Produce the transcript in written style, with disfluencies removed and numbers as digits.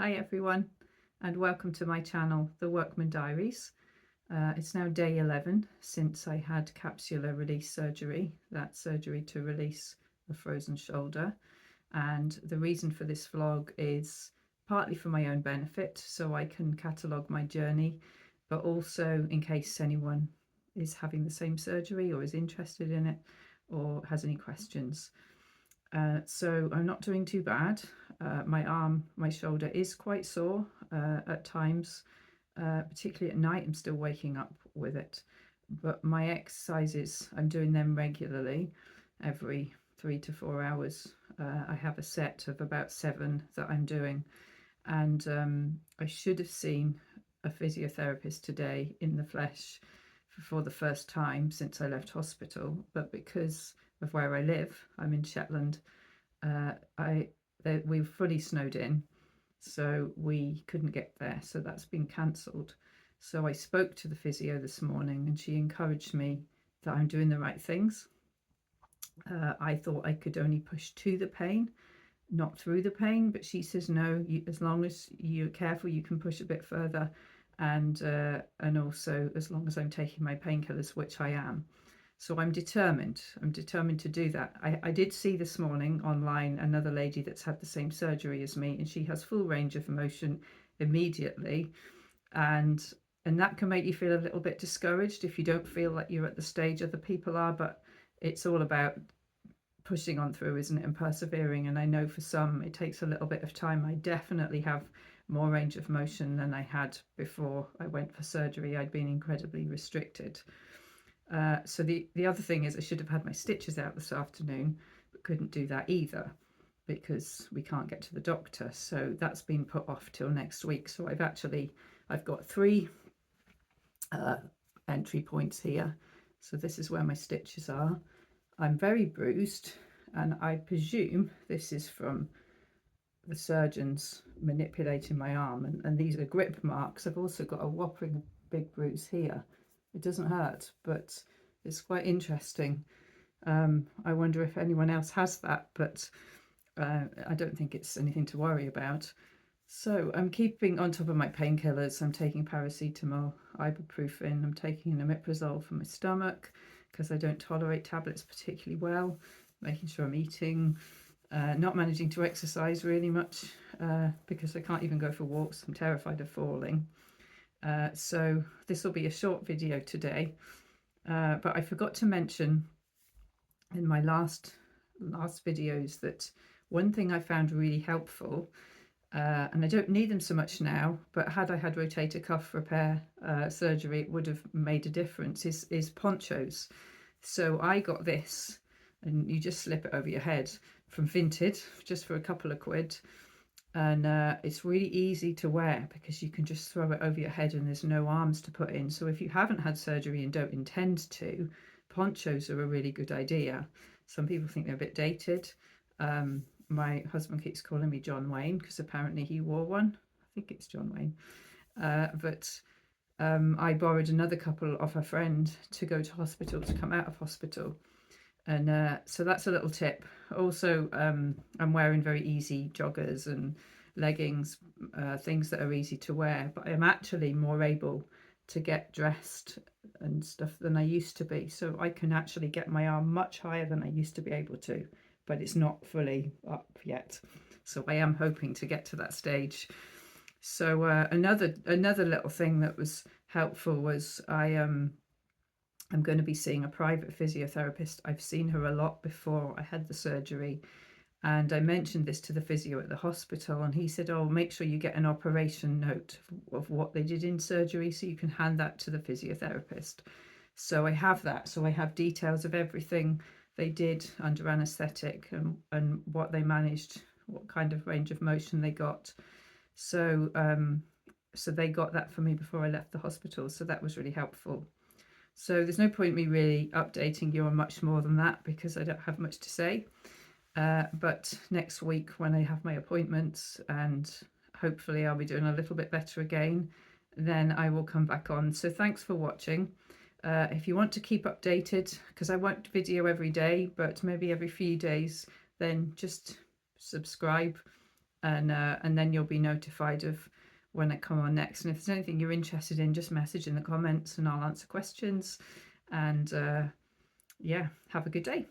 Hi everyone, and welcome to my channel, The Workman Diaries. It's now day 11 since I had capsular release surgery, that surgery to release a frozen shoulder. And the reason for this vlog is partly for my own benefit, so I can catalogue my journey, but also in case anyone is having the same surgery or is interested in it or has any questions. So I'm not doing too bad. My shoulder is quite sore at times, particularly at night. I'm still waking up with it. But my exercises, I'm doing them regularly, every 3 to 4 hours. I have a set of about 7 that I'm doing. And I should have seen a physiotherapist today in the flesh for the first time since I left hospital. But because of where I live, I'm in Shetland, uh, we were fully snowed in, so we couldn't get there. So that's been cancelled. So I spoke to the physio this morning, and she encouraged me that I'm doing the right things. I thought I could only push to the pain, not through the pain, but she says no. As long as you're careful, you can push a bit further, and also as long as I'm taking my painkillers, which I am. So I'm determined. I'm determined to do that. I did see this morning online another lady that's had the same surgery as me, and she has full range of motion immediately, and that can make you feel a little bit discouraged if you don't feel like you're at the stage other people are. But it's all about pushing on through, isn't it, and persevering. And I know for some it takes a little bit of time. I definitely have more range of motion than I had before I went for surgery. I'd been incredibly restricted. So the other thing is I should have had my stitches out this afternoon, but couldn't do that either because we can't get to the doctor. So that's been put off till next week. So I've got 3 entry points here. So this is where my stitches are. I'm very bruised, and I presume this is from the surgeons manipulating my arm, and these are grip marks. I've also got a whopping big bruise here. It doesn't hurt, but it's quite interesting. I wonder if anyone else has that, but I don't think it's anything to worry about. So I'm keeping on top of my painkillers. I'm taking paracetamol, ibuprofen. I'm taking an omeprazole for my stomach because I don't tolerate tablets particularly well. Making sure I'm eating. Not managing to exercise really much because I can't even go for walks. I'm terrified of falling. So this will be a short video today, but I forgot to mention in my last videos that one thing I found really helpful, and I don't need them so much now, but had I had rotator cuff repair surgery, it would have made a difference, is ponchos. So I got this, and you just slip it over your head, from Vinted, just for a couple of quid. And it's really easy to wear because you can just throw it over your head and there's no arms to put in. So if you haven't had surgery and don't intend to, ponchos are a really good idea. Some people think they're a bit dated. My husband keeps calling me John Wayne because apparently he wore one. I think it's John Wayne. But I borrowed another couple off a friend to go to hospital, to come out of hospital. And so that's a little tip. Also, I'm wearing very easy joggers and leggings, things that are easy to wear, but I'm actually more able to get dressed and stuff than I used to be. So I can actually get my arm much higher than I used to be able to, but it's not fully up yet. So I am hoping to get to that stage. So another little thing that was helpful was I'm going to be seeing a private physiotherapist. I've seen her a lot before I had the surgery, and I mentioned this to the physio at the hospital, and he said, oh, make sure you get an operation note of what they did in surgery so you can hand that to the physiotherapist. So I have that. So I have details of everything they did under anaesthetic and what they managed, what kind of range of motion they got. So so they got that for me before I left the hospital, so that was really helpful. So there's no point me really updating you on much more than that because I don't have much to say. But next week when I have my appointments, and hopefully I'll be doing a little bit better again, then I will come back on. So thanks for watching. If you want to keep updated, because I won't video every day, but maybe every few days, then just subscribe and then you'll be notified of when I come on next. And if there's anything you're interested in, just message in the comments and I'll answer questions. And yeah, have a good day.